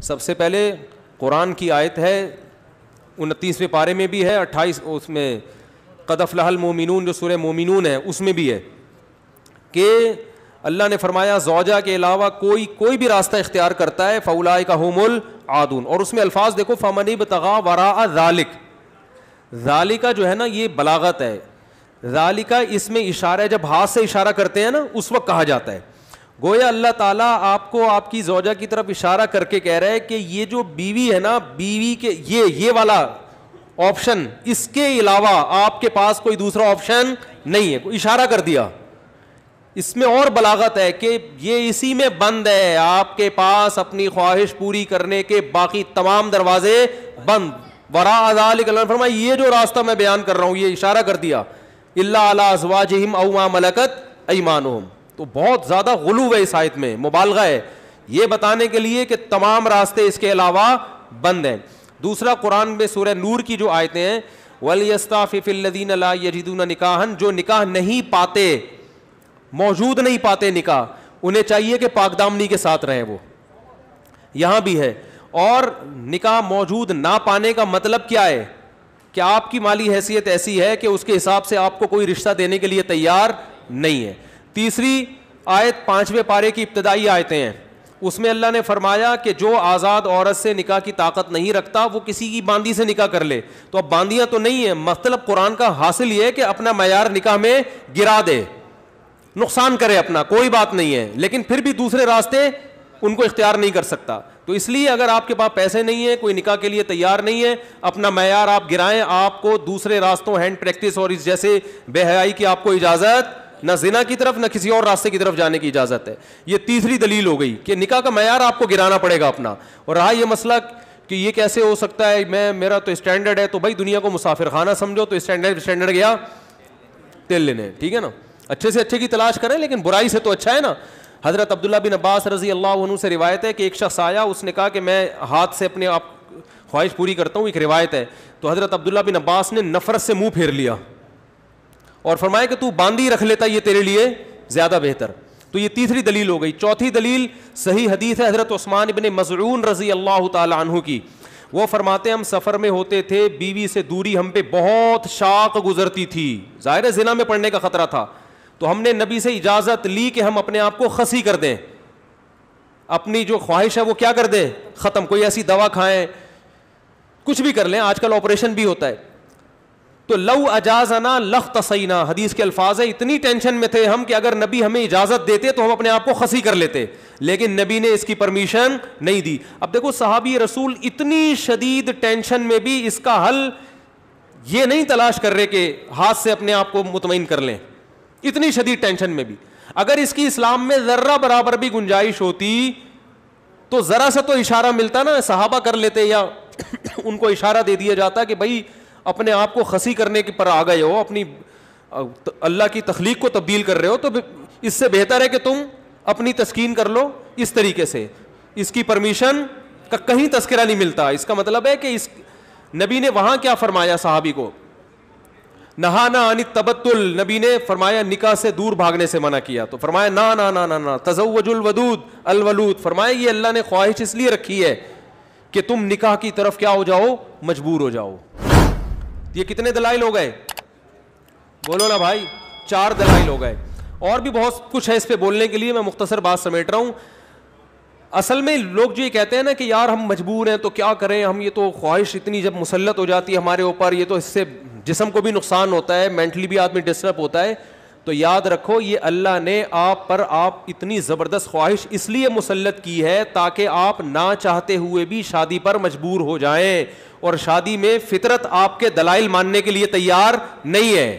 سب سے پہلے قرآن کی آیت ہے 29ویں پارے میں بھی ہے, 28 اس میں قد افلح المؤمنون جو سورہ مومنون ہے اس میں بھی ہے کہ اللہ نے فرمایا زوجہ کے علاوہ کوئی بھی راستہ اختیار کرتا ہے فاولئک ھم العادون. اور اس میں الفاظ دیکھو فمن ابتغى وراء ذلک, ذالک جو ہے نا یہ بلاغت ہے, ذالک اس میں اشارہ ہے, جب ہاتھ سے اشارہ کرتے ہیں نا اس وقت کہا جاتا ہے. گویا اللہ تعالیٰ آپ کو آپ کی زوجہ کی طرف اشارہ کر کے کہہ رہا ہے کہ یہ جو بیوی ہے نا, بیوی کے یہ والا آپشن, اس کے علاوہ آپ کے پاس کوئی دوسرا آپشن نہیں ہے. اشارہ کر دیا. اس میں اور بلاغت ہے کہ یہ اسی میں بند ہے, آپ کے پاس اپنی خواہش پوری کرنے کے باقی تمام دروازے بند. وراء ذلک اللہ نے فرمایا یہ جو راستہ میں بیان کر رہا ہوں, یہ اشارہ کر دیا, الا علی ازواجہم او ما ملکت ایمانہم. تو بہت زیادہ غلو ہے اس آیت میں, مبالغہ ہے یہ بتانے کے لیے کہ تمام راستے اس کے علاوہ بند ہیں. دوسرا قرآن میں سورہ نور کی جو آیتیں ہیں وَلْيَسْتَعْفِفِ الَّذِينَ لَا يَجِدُونَ نِكَاحًا, جو نکاح نہیں پاتے, موجود نہیں پاتے نکاح, انہیں چاہیے کہ پاک دامنی کے ساتھ رہیں. وہ یہاں بھی ہے. اور نکاح موجود نہ پانے کا مطلب کیا ہے کہ آپ کی مالی حیثیت ایسی ہے کہ اس کے حساب سے آپ کو کوئی رشتہ دینے کے لیے تیار نہیں ہے. تیسری آیت 5ویں پارے کی ابتدائی آیتیں ہیں, اس میں اللہ نے فرمایا کہ جو آزاد عورت سے نکاح کی طاقت نہیں رکھتا وہ کسی کی باندی سے نکاح کر لے. تو اب باندیاں تو نہیں ہیں, مطلب قرآن کا حاصل یہ ہے کہ اپنا معیار نکاح میں گرا دے, نقصان کرے اپنا, کوئی بات نہیں ہے, لیکن پھر بھی دوسرے راستے ان کو اختیار نہیں کر سکتا. تو اس لیے اگر آپ کے پاس پیسے نہیں ہیں, کوئی نکاح کے لیے تیار نہیں ہے, اپنا معیار آپ گرائیں, آپ کو دوسرے راستوں ہینڈ پریکٹس اور اس جیسے بے حیائی کی آپ کو اجازت, نہ زنا کی طرف نہ کسی اور راستے کی طرف جانے کی اجازت ہے. یہ تیسری دلیل ہو گئی کہ نکاح کا معیار آپ کو گرانا پڑے گا اپنا. اور رہا یہ مسئلہ کہ یہ کیسے ہو سکتا ہے, میرا تو اسٹینڈرڈ ہے, تو بھائی دنیا کو مسافر خانہ سمجھو, تو اسٹینڈرڈ گیا تیل لینے, ٹھیک ہے نا, اچھے سے اچھے کی تلاش کریں لیکن برائی سے تو اچھا ہے نا. حضرت عبداللہ بن عباس رضی اللہ عنہ سے روایت ہے کہ ایک شخص آیا, اس نے کہا کہ میں ہاتھ سے اپنے آپ خواہش پوری کرتا ہوں, ایک روایت ہے. تو حضرت عبداللہ بن عباس نے نفرت سے منہ پھیر لیا اور فرمایا کہ تو باندھی رکھ لیتا, یہ تیرے لیے زیادہ بہتر. تو یہ تیسری دلیل ہو گئی. چوتھی دلیل صحیح حدیث ہے حضرت عثمان بن مظعون رضی اللہ تعالی عنہ کی. وہ فرماتے ہیں ہم سفر میں ہوتے تھے, بیوی سے دوری ہم پہ بہت شاق گزرتی تھی, ظاہر ہے زنا میں پڑنے کا خطرہ تھا. تو ہم نے نبی سے اجازت لی کہ ہم اپنے آپ کو خسی کر دیں, اپنی جو خواہش ہے وہ کیا کر دیں, ختم. کوئی ایسی دوا کھائیں, کچھ بھی کر لیں, آج کل آپریشن بھی ہوتا ہے. تو لو اجازنا لاختصینا, حدیث کے الفاظ ہیں, اتنی ٹینشن میں تھے ہم کہ اگر نبی ہمیں اجازت دیتے تو ہم اپنے آپ کو خسی کر لیتے, لیکن نبی نے اس کی پرمیشن نہیں دی. اب دیکھو صحابی رسول اتنی شدید ٹینشن میں بھی اس کا حل یہ نہیں تلاش کر رہے کہ ہاتھ سے اپنے آپ کو مطمئن کر لیں, اتنی شدید ٹینشن میں بھی. اگر اس کی اسلام میں ذرہ برابر بھی گنجائش ہوتی تو ذرا سا تو اشارہ ملتا نا, صحابہ کر لیتے یا ان کو اشارہ دے دیا جاتا کہ بھائی اپنے آپ کو خسی کرنے کے پر آ گئے ہو, اپنی اللہ کی تخلیق کو تبدیل کر رہے ہو, تو اس سے بہتر ہے کہ تم اپنی تسکین کر لو اس طریقے سے. اس کی پرمیشن کا کہیں تذکرہ نہیں ملتا. اس کا مطلب ہے کہ اس نبی نے وہاں کیا فرمایا صحابی کو, نہانا عن التبتل, نبی نے فرمایا نکاح سے دور بھاگنے سے منع کیا. تو فرمایا نا نا نا نا نا تزوج الودود الولود, فرمایا یہ اللہ نے خواہش اس لیے رکھی ہے کہ تم نکاح کی طرف کیا ہو جاؤ, مجبور ہو جاؤ. یہ کتنے دلائل ہو گئے, بولو نا بھائی, 4 دلائل ہو گئے. اور بھی بہت کچھ ہے اس پہ بولنے کے لیے, میں مختصر بات سمیٹ رہا ہوں. اصل میں لوگ جو یہ کہتے ہیں نا کہ یار ہم مجبور ہیں تو کیا کریں ہم, یہ تو خواہش اتنی جب مسلط ہو جاتی ہے ہمارے اوپر, یہ تو اس سے جسم کو بھی نقصان ہوتا ہے, مینٹلی بھی آدمی ڈسٹرب ہوتا ہے. تو یاد رکھو یہ اللہ نے آپ پر اتنی زبردست خواہش اس لیے مسلط کی ہے تاکہ آپ نہ چاہتے ہوئے بھی شادی پر مجبور ہو جائیں, اور شادی میں فطرت آپ کے دلائل ماننے کے لیے تیار نہیں ہے.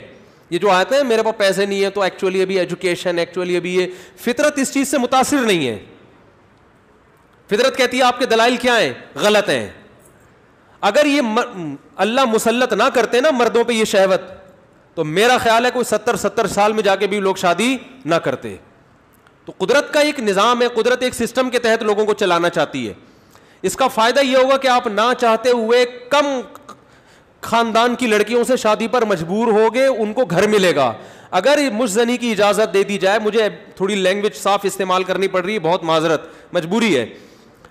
یہ جو آتے ہیں میرے پاس پیسے نہیں ہے تو ایکچولی ابھی ایجوکیشن, ایکچولی ابھی یہ, فطرت اس چیز سے متاثر نہیں ہے. فطرت کہتی ہے آپ کے دلائل کیا ہیں, غلط ہیں. اگر یہ اللہ مسلط نہ کرتے نا مردوں پہ یہ شہوت, تو میرا خیال ہے کوئی 70 سال میں جا کے بھی لوگ شادی نہ کرتے. تو قدرت کا ایک نظام ہے, قدرت ایک سسٹم کے تحت لوگوں کو چلانا چاہتی ہے. اس کا فائدہ یہ ہوگا کہ آپ نہ چاہتے ہوئے کم خاندان کی لڑکیوں سے شادی پر مجبور ہوگے, ان کو گھر ملے گا. اگر مجھ زنی کی اجازت دے دی جائے, مجھے تھوڑی لینگویج صاف استعمال کرنی پڑ رہی ہے, بہت معذرت, مجبوری ہے.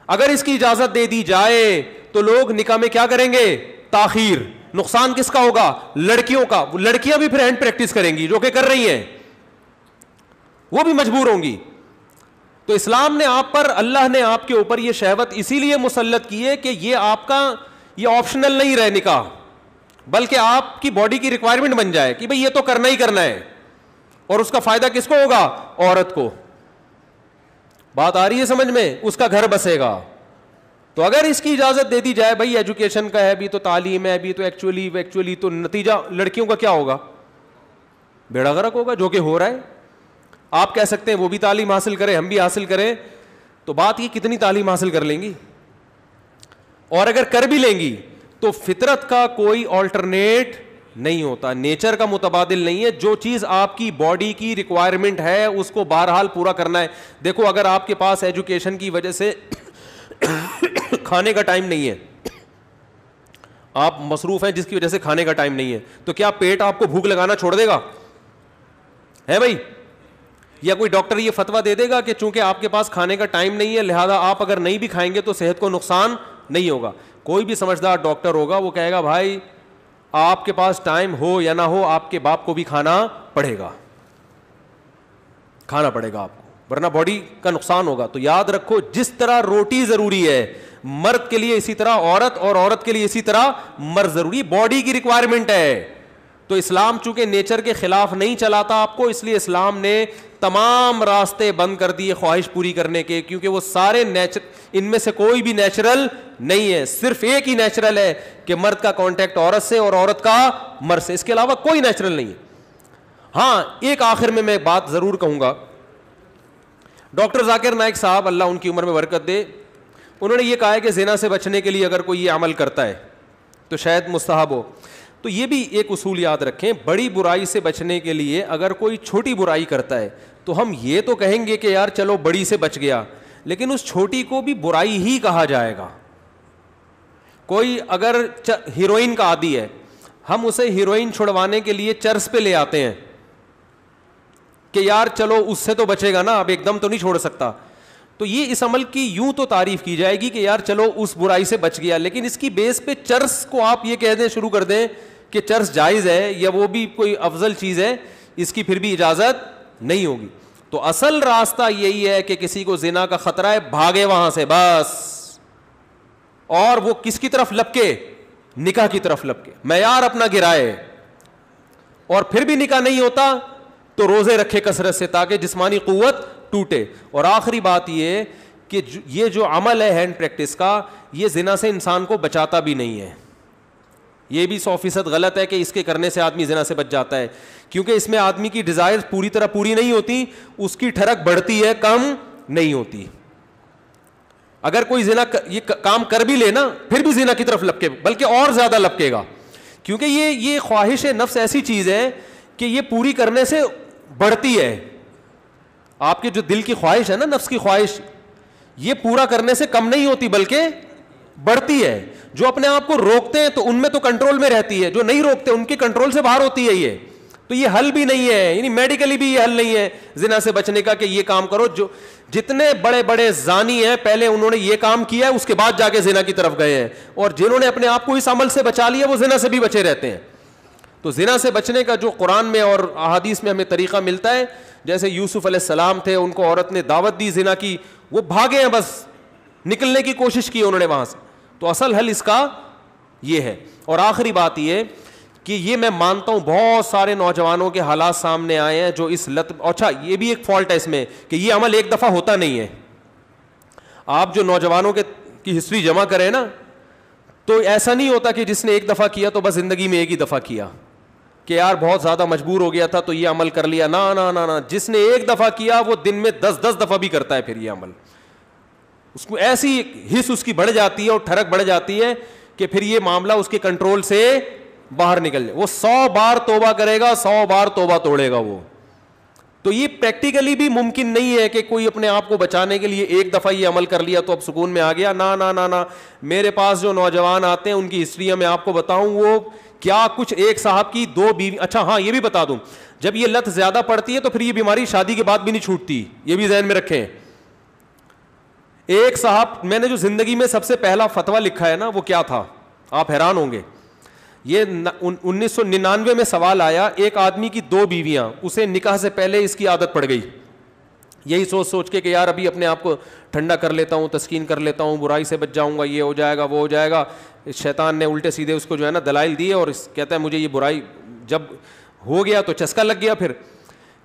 اگر اس کی اجازت دے دی جائے تو لوگ نکاح میں کیا کریں گے؟ تاخیر. نقصان کس کا ہوگا؟ لڑکیوں کا. لڑکیاں بھی پھر ہینڈ پریکٹس کریں گی جو کہ کر رہی ہیں, وہ بھی مجبور ہوں گی. تو اسلام نے آپ پر, اللہ نے آپ کے اوپر یہ شہوت اسی لیے مسلط کی ہے کہ یہ آپ کا یہ آپشنل نہیں رہے نکاح, بلکہ آپ کی باڈی کی ریکوائرمنٹ بن جائے کہ بھئی یہ تو کرنا ہی کرنا ہے. اور اس کا فائدہ کس کو ہوگا؟ عورت کو. بات آ رہی ہے سمجھ میں؟ اس کا گھر بسے گا. تو اگر اس کی اجازت دے دی جائے, بھائی ایجوکیشن کا ہے بھی تو, تعلیم ہے بھی تو, ایکچولی تو نتیجہ لڑکیوں کا کیا ہوگا؟ بیڑا غرق ہوگا, جو کہ ہو رہا ہے. آپ کہہ سکتے ہیں وہ بھی تعلیم حاصل کریں, ہم بھی حاصل کریں, تو بات یہ کتنی تعلیم حاصل کر لیں گی؟ اور اگر کر بھی لیں گی تو فطرت کا کوئی آلٹرنیٹ نہیں ہوتا, نیچر کا متبادل نہیں ہے. جو چیز آپ کی باڈی کی ریکوائرمنٹ ہے اس کو بہرحال پورا کرنا ہے. دیکھو اگر آپ کے پاس ایجوکیشن کی وجہ سے کھانے کا ٹائم نہیں ہے, آپ مصروف ہیں جس کی وجہ سے کھانے کا ٹائم نہیں ہے, تو کیا پیٹ آپ کو بھوک لگانا چھوڑ دے گا؟ ہے بھائی؟ یا کوئی ڈاکٹر یہ فتویٰ دے دے گا کہ چونکہ آپ کے پاس کھانے کا ٹائم نہیں ہے لہذا آپ اگر نہیں بھی کھائیں گے تو صحت کو نقصان نہیں ہوگا؟ کوئی بھی سمجھدار ڈاکٹر ہوگا وہ کہے گا بھائی آپ کے پاس ٹائم ہو یا نہ ہو آپ کے باپ کو بھی کھانا پڑے گا آپ کو, ورنہ باڈی کا نقصان ہوگا. تو یاد رکھو, جس طرح روٹی ضروری ہے مرد کے لیے اسی طرح عورت, اور عورت کے لیے اسی طرح مرد ضروری, باڈی کی ریکوائرمنٹ ہے. تو اسلام چونکہ نیچر کے خلاف نہیں چلاتا آپ کو, اس لیے اسلام نے تمام راستے بند کر دیے خواہش پوری کرنے کے, کیونکہ وہ سارے ان میں سے کوئی بھی نیچرل نہیں ہے. صرف ایک ہی نیچرل ہے کہ مرد کا کانٹیکٹ عورت سے اور عورت کا مرد سے, اس کے علاوہ کوئی نیچرل نہیں ہے. ہاں ایک آخر میں بات ضرور کہوں گا, ڈاکٹر ذاکر نائک صاحب اللہ ان کی عمر میں برکت دے, انہوں نے یہ کہا ہے کہ زنا سے بچنے کے لیے اگر کوئی یہ عمل کرتا ہے تو شاید مستحب ہو. تو یہ بھی ایک اصول یاد رکھیں, بڑی برائی سے بچنے کے لیے اگر کوئی چھوٹی برائی کرتا ہے تو ہم یہ تو کہیں گے کہ یار چلو بڑی سے بچ گیا, لیکن اس چھوٹی کو بھی برائی ہی کہا جائے گا. کوئی اگر ہیروئن کا عادی ہے, ہم اسے ہیروئن چھڑوانے کے لیے چرس پہ لے آتے ہیں کہ یار چلو اس سے تو بچے گا نا, اب ایک دم تو نہیں چھوڑ سکتا. تو یہ اس عمل کی یوں تو تعریف کی جائے گی کہ یار چلو اس برائی سے بچ گیا, لیکن اس کی بیس پہ چرس کو آپ یہ کہہ دیں, شروع کر دیں کہ چرس جائز ہے یا وہ بھی کوئی افضل چیز ہے, اس کی پھر بھی اجازت نہیں ہوگی. تو اصل راستہ یہی ہے کہ کسی کو زنا کا خطرہ ہے, بھاگے وہاں سے بس, اور وہ کس کی طرف لپکے؟ نکاح کی طرف لپکے, معیار اپنا گرائے. اور پھر بھی نکاح نہیں ہوتا تو روزے رکھے کثرت سے تاکہ جسمانی قوت ٹوٹے. اور آخری بات یہ کہ یہ جو عمل ہے ہینڈ پریکٹس کا, یہ زنا سے انسان کو بچاتا بھی نہیں ہے. یہ بھی 100% غلط ہے کہ اس کے کرنے سے آدمی زنا سے بچ جاتا ہے, کیونکہ اس میں آدمی کی ڈیزائر پوری طرح پوری نہیں ہوتی, اس کی ٹھڑک بڑھتی ہے, کم نہیں ہوتی. اگر کوئی زنا یہ کام کر بھی لے نا پھر بھی زنا کی طرف لپکے, بلکہ اور زیادہ لپکے گا, کیونکہ یہ خواہش نفس ایسی چیز ہے کہ یہ پوری کرنے سے بڑھتی ہے. آپ کے جو دل کی خواہش ہے نا, نفس کی خواہش, یہ پورا کرنے سے کم نہیں ہوتی بلکہ بڑھتی ہے. جو اپنے آپ کو روکتے ہیں تو ان میں تو کنٹرول میں رہتی ہے, جو نہیں روکتے ان کے کنٹرول سے باہر ہوتی ہے. یہ تو یہ حل بھی نہیں ہے, یعنی میڈیکلی بھی یہ حل نہیں ہے زنا سے بچنے کا کہ یہ کام کرو. جو جتنے بڑے بڑے زانی ہیں پہلے انہوں نے یہ کام کیا ہے, اس کے بعد جا کے زنا کی طرف گئے ہیں, اور جنہوں نے اپنے آپ کو اس عمل سے بچا لیا وہ زنا سے بھی بچے رہتے ہیں. تو زنا سے بچنے کا جو قرآن میں اور احادیث میں ہمیں طریقہ ملتا ہے, جیسے یوسف علیہ السلام تھے, ان کو عورت نے دعوت دی زنا کی, وہ بھاگے ہیں, بس نکلنے کی کوشش کی انہوں نے وہاں سے. تو اصل حل اس کا یہ ہے. اور آخری بات یہ کہ یہ میں مانتا ہوں بہت سارے نوجوانوں کے حالات سامنے آئے ہیں جو اس لت, اچھا یہ بھی ایک فالٹ ہے اس میں کہ یہ عمل ایک دفعہ ہوتا نہیں ہے. آپ جو نوجوانوں کی ہسٹری جمع کریں نا, تو ایسا نہیں ہوتا کہ جس نے ایک دفعہ کیا تو بس زندگی میں ایک ہی دفعہ کیا کہ یار بہت زیادہ مجبور ہو گیا تھا تو یہ عمل کر لیا. نا نا نا نا, جس نے ایک دفعہ کیا وہ دن میں 10 دفعہ بھی کرتا ہے پھر یہ عمل. اس کو ایسی حص اس کی بڑھ جاتی ہے اور ٹھڑک بڑھ جاتی ہے کہ پھر یہ معاملہ اس کے کنٹرول سے باہر نکل جائے. وہ 100 بار توبہ کرے گا, 100 بار توبہ توڑے گا وہ. تو یہ پریکٹیکلی بھی ممکن نہیں ہے کہ کوئی اپنے آپ کو بچانے کے لیے ایک دفعہ یہ عمل کر لیا تو اب سکون میں آ گیا. نا نا نا نا, میرے پاس جو نوجوان آتے ہیں ان کی ہسٹری میں آپ کو بتاؤں, وہ کیا کچھ, ایک صاحب کی 2 بیوی. اچھا ہاں یہ بھی بتا دوں, جب یہ لت زیادہ پڑتی ہے تو پھر یہ بیماری شادی کے بعد بھی نہیں چھوٹتی, یہ بھی ذہن میں رکھیں. ایک صاحب, میں نے جو زندگی میں سب سے پہلا فتویٰ لکھا ہے نا وہ کیا تھا, آپ حیران ہوں گے. یہ 1999 میں سوال آیا, ایک آدمی کی 2 بیویاں, اسے نکاح سے پہلے اس کی عادت پڑ گئی, یہی سوچ کے کہ یار ابھی اپنے آپ کو ٹھنڈا کر لیتا ہوں, تسکین کر لیتا ہوں, برائی سے بچ جاؤں گا, یہ ہو جائے گا وہ ہو جائے گا. شیطان نے الٹے سیدھے اس کو جو ہے نا دلائل دیے, اور کہتا ہے مجھے یہ برائی جب ہو گیا تو چسکا لگ گیا. پھر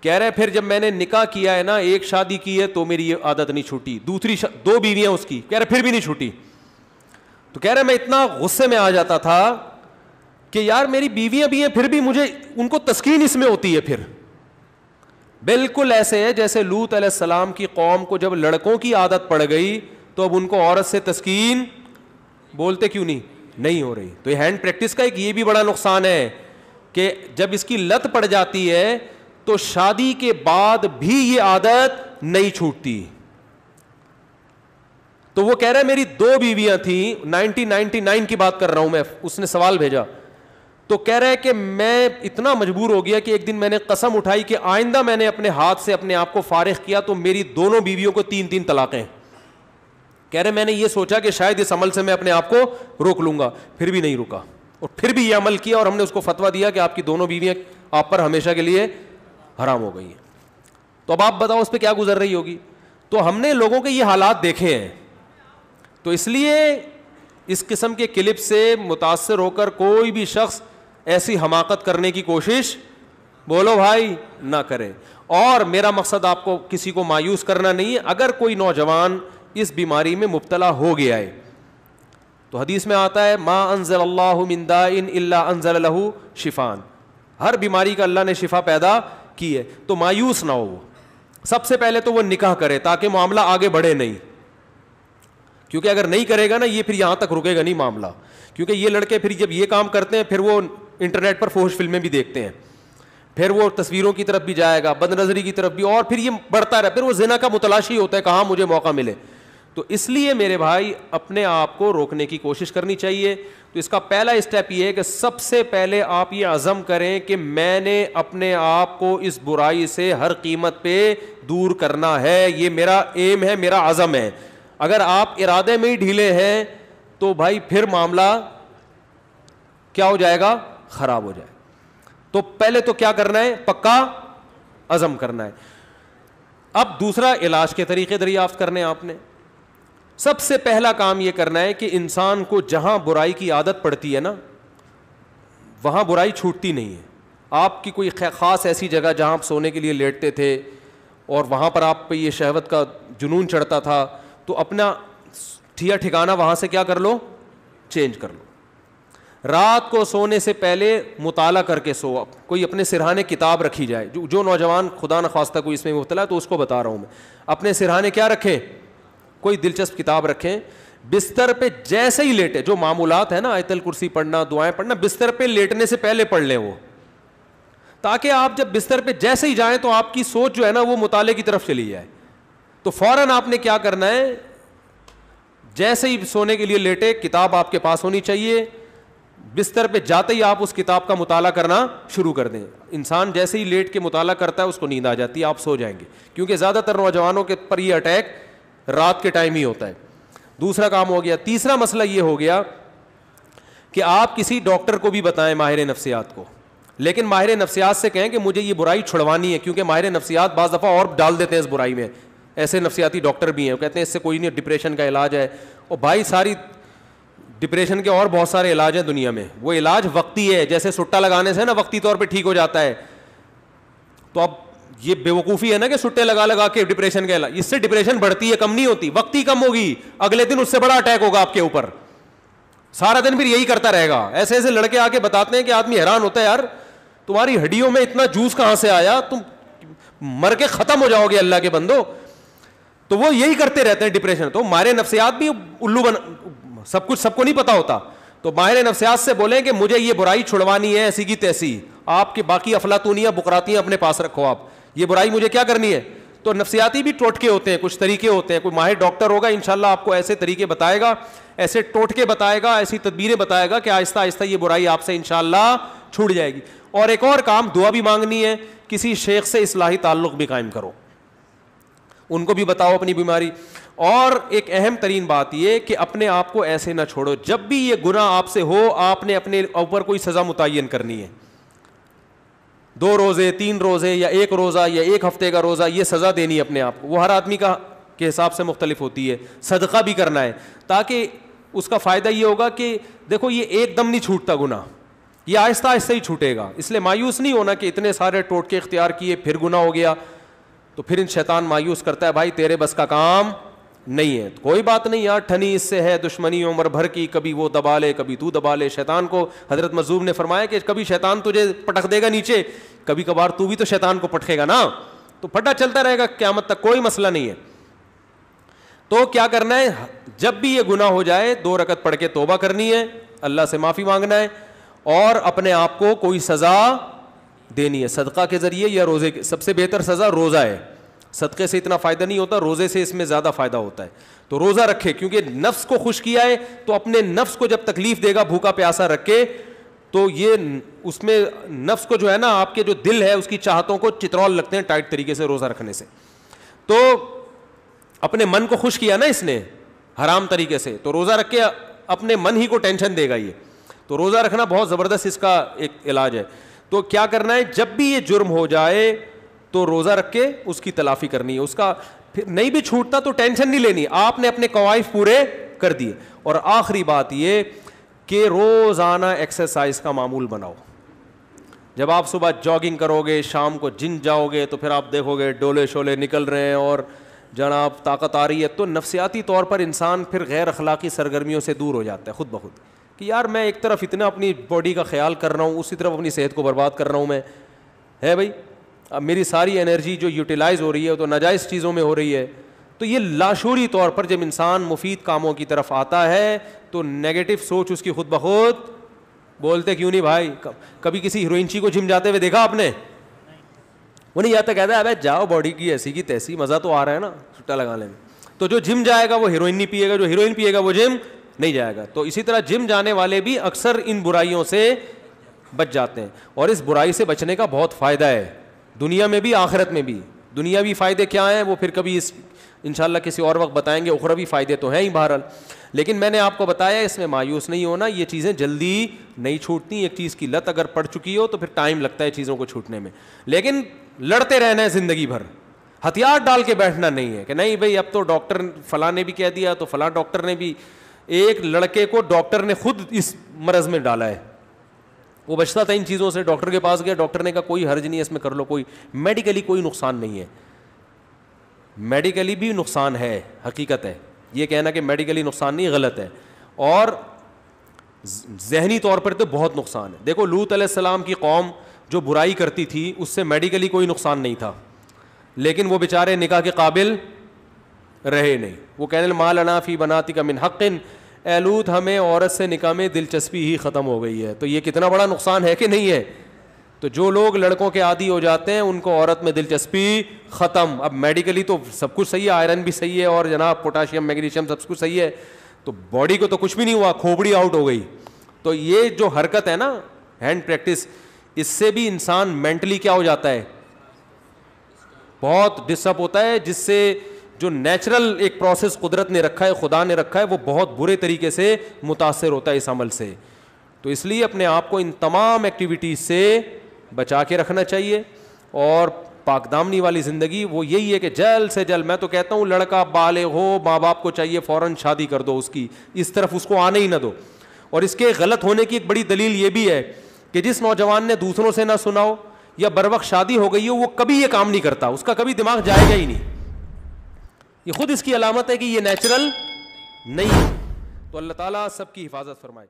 کہہ رہے پھر جب میں نے نکاح کیا ہے نا, ایک شادی کی ہے تو میری یہ عادت نہیں چھوٹی, دوسری 2 بیویاں اس کی, کہہ رہے پھر بھی نہیں چھوٹی. تو کہہ رہے میں اتنا غصے میں آ جاتا تھا کہ یار میری بیویاں بھی ہیں پھر بھی مجھے ان کو تسکین اس میں ہوتی ہے. پھر بالکل ایسے ہے جیسے لوط علیہ السلام کی قوم کو جب لڑکوں کی عادت پڑ گئی تو اب ان کو عورت سے تسکین بولتے کیوں نہیں ہو رہی. تو یہ ہینڈ پریکٹس کا ایک یہ بھی بڑا نقصان ہے کہ جب اس کی لت پڑ جاتی ہے تو شادی کے بعد بھی یہ عادت نہیں چھوٹتی. تو وہ کہہ رہا ہے میری 2 بیویاں تھیں, 1999 کی بات کر رہا ہوں میں, اس نے سوال بھیجا. تو کہہ رہا ہے کہ میں اتنا مجبور ہو گیا کہ ایک دن میں نے قسم اٹھائی کہ آئندہ میں نے اپنے ہاتھ سے اپنے آپ کو فارغ کیا تو میری دونوں بیویوں کو 3 طلاقیں. کہہ رہے میں نے یہ سوچا کہ شاید اس عمل سے میں اپنے آپ کو روک لوں گا, پھر بھی نہیں رکا, اور پھر بھی یہ عمل کیا, اور ہم نے اس کو فتویٰ دیا کہ آپ کی دونوں بیویاں آپ پر ہمیشہ کے لیے حرام ہو گئی ہیں. تو اب آپ بتاؤ اس پہ کیا گزر رہی ہوگی. تو ہم نے لوگوں کے یہ حالات دیکھے ہیں, تو اس لیے اس قسم کے کلپ سے متاثر ہو کر کوئی بھی شخص ایسی حماقت کرنے کی کوشش بولو بھائی نہ کرے. اور میرا مقصد آپ کو کسی کو مایوس کرنا نہیں ہے. اگر کوئی نوجوان اس بیماری میں مبتلا ہو گیا ہے تو حدیث میں آتا ہے ما انزل اللہ من داء الا انزل له شفاء, ہر بیماری کا اللہ نے شفا پیدا کی ہے. تو مایوس نہ ہو. وہ سب سے پہلے تو وہ نکاح کرے تاکہ معاملہ آگے بڑھے نہیں, کیونکہ اگر نہیں کرے گا نا یہ پھر یہاں تک رکے گا نہیں معاملہ. کیونکہ یہ لڑکے پھر جب یہ کام کرتے ہیں پھر وہ انٹرنیٹ پر فحش فلمیں بھی دیکھتے ہیں, پھر وہ تصویروں کی طرف بھی جائے گا, بد نظری کی طرف بھی, اور پھر یہ بڑھتا رہا, پھر وہ زنا کا متلاشی ہوتا ہے کہاں مجھے موقع ملے. تو اس لیے میرے بھائی اپنے آپ کو روکنے کی کوشش کرنی چاہیے. تو اس کا پہلا اسٹیپ یہ ہے کہ سب سے پہلے آپ یہ عزم کریں کہ میں نے اپنے آپ کو اس برائی سے ہر قیمت پہ دور کرنا ہے, یہ میرا ایم ہے, میرا عزم ہے. اگر آپ ارادے میں ہی ڈھیلے ہیں تو بھائی پھر معاملہ کیا ہو جائے گا, خراب ہو جائے. تو پہلے تو کیا کرنا ہے, پکا عزم کرنا ہے. اب دوسرا علاج کے طریقے دریافت کرنے آپ نے. سب سے پہلا کام یہ کرنا ہے کہ انسان کو جہاں برائی کی عادت پڑتی ہے نا وہاں برائی چھوٹتی نہیں ہے. آپ کی کوئی خاص ایسی جگہ جہاں آپ سونے کے لیے لیٹتے تھے اور وہاں پر آپ پہ یہ شہوت کا جنون چڑھتا تھا, تو اپنا ٹھکانہ وہاں سے کیا کر لو, چینج کر لو. رات کو سونے سے پہلے مطالعہ کر کے سو, کوئی اپنے سرہانے کتاب رکھی جائے. جو نوجوان خدا نخواستہ کوئی اس میں مبتلا ہے تو اس کو بتا رہا ہوں میں, اپنے سرہانے کیا رکھیں, کوئی دلچسپ کتاب رکھیں. بستر پہ جیسے ہی لیٹے, جو معمولات ہے نا آیت الکرسی پڑھنا, دعائیں پڑھنا, بستر پہ لیٹنے سے پہلے پڑھ لیں وہ, تاکہ آپ جب بستر پہ جیسے ہی جائیں تو آپ کی سوچ جو ہے نا وہ مطالعے کی طرف چلی جائے. تو فوراً آپ نے کیا کرنا ہے, جیسے ہی سونے کے لیے لیٹے کتاب آپ کے پاس ہونی چاہیے, بستر پہ جاتے ہی آپ اس کتاب کا مطالعہ کرنا شروع کر دیں. انسان جیسے ہی لیٹ کے مطالعہ کرتا ہے اس کو نیند آ جاتی ہے, آپ سو جائیں گے, کیونکہ زیادہ تر نوجوانوں کے پر یہ اٹیک رات کے ٹائم ہی ہوتا ہے. دوسرا کام ہو گیا. تیسرا مسئلہ یہ ہو گیا کہ آپ کسی ڈاکٹر کو بھی بتائیں ماہر نفسیات کو, لیکن ماہر نفسیات سے کہیں کہ مجھے یہ برائی چھڑوانی ہے, کیونکہ ماہر نفسیات بعض دفعہ اور ڈال دیتے ہیں اس برائی میں. ایسے نفسیاتی ڈاکٹر بھی ہیں, وہ کہتے ہیں اس سے کوئی نہیں, ڈپریشن کا علاج ہے. اور بھائی ساری ڈپریشن کے اور بہت سارے علاج ہیں دنیا میں, وہ علاج وقتی ہے, جیسے سٹا لگانے سے نا وقتی طور پہ ٹھیک ہو جاتا ہے. تو اب یہ بیوقوفی ہے نا کہ سٹے لگا کے ڈپریشن کا علاج, اس سے ڈپریشن بڑھتی ہے, کم نہیں ہوتی. وقتی کم ہوگی, اگلے دن اس سے بڑا اٹیک ہوگا آپ کے اوپر, سارا دن پھر یہی کرتا رہے گا. ایسے ایسے لڑکے آ کے بتاتے ہیں کہ آدمی حیران ہوتا ہے, یار تمہاری ہڈیوں میں اتنا جوس کہاں سے آیا, تم مر کے ختم ہو جاؤ گے اللہ کے بندو. تو وہ یہی کرتے رہتے ہیں ڈپریشن. تو ماہر نفسیات بھی الو سب کچھ سب کو نہیں پتا ہوتا. تو ماہر نفسیات سے بولیں کہ مجھے یہ برائی چھڑوانی ہے ایسی کی تیسی, آپ کے باقی افلاطونیاں بقراتیاں اپنے پاس رکھو, آپ یہ برائی مجھے کیا کرنی ہے. تو نفسیاتی بھی ٹوٹکے ہوتے ہیں, کچھ طریقے ہوتے ہیں. کوئی ماہر ڈاکٹر ہوگا انشاءاللہ آپ کو ایسے طریقے بتائے گا, ایسے ٹوٹکے بتائے گا, ایسی تدبیریں بتائے گا کہ آہستہ آہستہ یہ برائی آپ سے انشاءاللہ چھوٹ جائے گی. اور ایک اور کام, دعا بھی مانگنی ہے, کسی شیخ سے اصلاحی تعلق بھی قائم کرو, ان کو بھی بتاؤ اپنی بیماری. اور ایک اہم ترین بات یہ کہ اپنے آپ کو ایسے نہ چھوڑو, جب بھی یہ گناہ آپ سے ہو آپ نے اپنے اوپر کوئی سزا متعین کرنی ہے. 2 روزے 3 روزے یا 1 روزہ یا 1 ہفتے کا روزہ, یہ سزا دینی ہے اپنے آپ کو. وہ ہر آدمی کا کے حساب سے مختلف ہوتی ہے. صدقہ بھی کرنا ہے, تاکہ اس کا فائدہ یہ ہوگا کہ دیکھو یہ ایک دم نہیں چھوٹتا گناہ, یہ آہستہ آہستہ ہی چھوٹے گا. اس لیے مایوس نہیں ہونا کہ اتنے سارے ٹوٹکے اختیار کیے پھر گناہ ہو گیا, تو پھر شیطان مایوس کرتا ہے بھائی تیرے بس کا کام نہیں ہے. کوئی بات نہیں یار, ٹھنی اس سے ہے دشمنی عمر بھر کی, کبھی وہ دبا لے کبھی تو دبا لے. شیطان کو حضرت مظلوم نے فرمایا کہ کبھی شیطان تجھے پٹک دے گا نیچے, کبھی کبھار تو بھی تو شیطان کو پٹکے گا نا, تو پھٹا چلتا رہے گا قیامت تک, کوئی مسئلہ نہیں ہے. تو کیا کرنا ہے, جب بھی یہ گناہ ہو جائے 2 رکعت پڑھ کے توبہ کرنی ہے, اللہ سے معافی مانگنا ہے, اور اپنے آپ کو کوئی سزا دینی ہے صدقہ کے ذریعے یا روزے کے. سب سے بہتر سزا روزہ ہے, صدقے سے اتنا فائدہ نہیں ہوتا, روزے سے اس میں زیادہ فائدہ ہوتا ہے. تو روزہ رکھے, کیونکہ نفس کو خوش کیا ہے, تو اپنے نفس کو جب تکلیف دے گا بھوکا پیاسا رکھے, تو یہ اس میں نفس کو جو ہے نا, آپ کے جو دل ہے اس کی چاہتوں کو چترول لگتے ہیں ٹائٹ طریقے سے روزہ رکھنے سے. تو اپنے من کو خوش کیا نا اس نے حرام طریقے سے, تو روزہ رکھ کے اپنے من ہی کو ٹینشن دے گا یہ. تو روزہ رکھنا بہت زبردست اس کا ایک علاج ہے. تو کیا کرنا ہے, جب بھی یہ جرم ہو جائے تو روزہ رکھ کے اس کی تلافی کرنی ہے. اس کا پھر نہیں بھی چھوٹتا تو ٹینشن نہیں لینی, آپ نے اپنے قوائف پورے کر دیے. اور آخری بات یہ کہ روزانہ ایکسرسائز کا معمول بناؤ. جب آپ صبح جاگنگ کرو گے, شام کو جم جاؤ گے, تو پھر آپ دیکھو گے ڈولے شولے نکل رہے ہیں اور جناب طاقت آ رہی ہے, تو نفسیاتی طور پر انسان پھر غیر اخلاقی سرگرمیوں سے دور ہو جاتا ہے خود بخود, کہ یار میں ایک طرف اتنا اپنی باڈی کا خیال کر رہا ہوں, اسی طرف اپنی صحت کو برباد کر رہا ہوں میں, ہے بھائی. اب میری ساری انرجی جو یوٹیلائز ہو رہی ہے تو ناجائز چیزوں میں ہو رہی ہے. تو یہ لاشعوری طور پر جب انسان مفید کاموں کی طرف آتا ہے تو نیگیٹو سوچ اس کی خود بخود, بولتے کیوں نہیں بھائی, کبھی کسی ہیروئنچی کو جم جاتے ہوئے دیکھا آپ نے؟ وہ نہیں جاتا, کہتا ہے ابے جاؤ باڈی کی ایسی کی تیسی, مزہ تو آ رہا ہے نا چھٹا لگانے میں. تو جو جم جائے گا وہ ہیروئن نہیں پیے گا, جو ہیروئن پیے گا وہ جم نہیں جائے گا. تو اسی طرح جم جانے والے بھی اکثر ان برائیوں سے بچ جاتے ہیں, اور اس برائی سے بچنے کا بہت فائدہ ہے دنیا میں بھی آخرت میں بھی. دنیاوی فائدے کیا ہیں وہ پھر کبھی انشاءاللہ کسی اور وقت بتائیں گے, اخروی فائدے تو ہیں ہی بہرحال. لیکن میں نے آپ کو بتایا اس میں مایوس نہیں ہونا, یہ چیزیں جلدی نہیں چھوٹتی. ایک چیز کی لت اگر پڑ چکی ہو تو پھر ٹائم لگتا ہے چیزوں کو چھوٹنے میں, لیکن لڑتے رہنا ہے زندگی بھر. ہتھیار ڈال کے بیٹھنا نہیں ہے کہ نہیں بھائی اب تو ڈاکٹر فلاں نے بھی کہہ دیا تو فلاں ڈاکٹر نے بھی. ایک لڑکے کو ڈاکٹر نے خود اس مرض میں ڈالا ہے, وہ بچتا تھا ان چیزوں سے, ڈاکٹر کے پاس گیا, ڈاکٹر نے کہا کوئی حرج نہیں ہے اس میں, کر لو, کوئی میڈیکلی کوئی نقصان نہیں ہے. میڈیکلی بھی نقصان ہے, حقیقت ہے, یہ کہنا کہ میڈیکلی نقصان نہیں غلط ہے, اور ذہنی طور پر تو بہت نقصان ہے. دیکھو لوط علیہ السلام کی قوم جو برائی کرتی تھی اس سے میڈیکلی کوئی نقصان نہیں تھا, لیکن وہ بیچارے نکاح کے قابل رہے نہیں. وہ کہنے ما لنا فی بناتک من حق, اے لوط ہمیں عورت سے نکاح میں دلچسپی ہی ختم ہو گئی ہے. تو یہ کتنا بڑا نقصان ہے کہ نہیں ہے. تو جو لوگ لڑکوں کے عادی ہو جاتے ہیں ان کو عورت میں دلچسپی ختم. اب میڈیکلی تو سب کچھ صحیح ہے, آئرن بھی صحیح ہے اور جناب پوٹاشیم میگنیشیم سب کچھ صحیح ہے, تو باڈی کو تو کچھ بھی نہیں ہوا, کھوپڑی آؤٹ ہو گئی. تو یہ جو حرکت ہے نا ہینڈ پریکٹس, اس سے بھی انسان مینٹلی کیا ہو جاتا ہے, بہت ڈسٹرب ہوتا ہے, جس سے جو نیچرل ایک پروسیس قدرت نے رکھا ہے, خدا نے رکھا ہے, وہ بہت برے طریقے سے متاثر ہوتا ہے اس عمل سے. تو اس لیے اپنے آپ کو ان تمام ایکٹیویٹیز سے بچا کے رکھنا چاہیے. اور پاک دامنی والی زندگی وہ یہی ہے کہ جلد سے جلد, میں تو کہتا ہوں لڑکا بالغ ہو, ماں باپ کو چاہیے فوراً شادی کر دو, اس کی اس طرف اس کو آنے ہی نہ دو. اور اس کے غلط ہونے کی ایک بڑی دلیل یہ بھی ہے کہ جس نوجوان نے دوسروں سے نہ سنا ہو یا بروقت شادی ہو گئی ہو, وہ کبھی یہ کام نہیں کرتا, اس کا کبھی دماغ جائے گا ہی نہیں. یہ خود اس کی علامت ہے کہ یہ نیچرل نہیں ہے. تو اللہ تعالیٰ سب کی حفاظت فرمائے.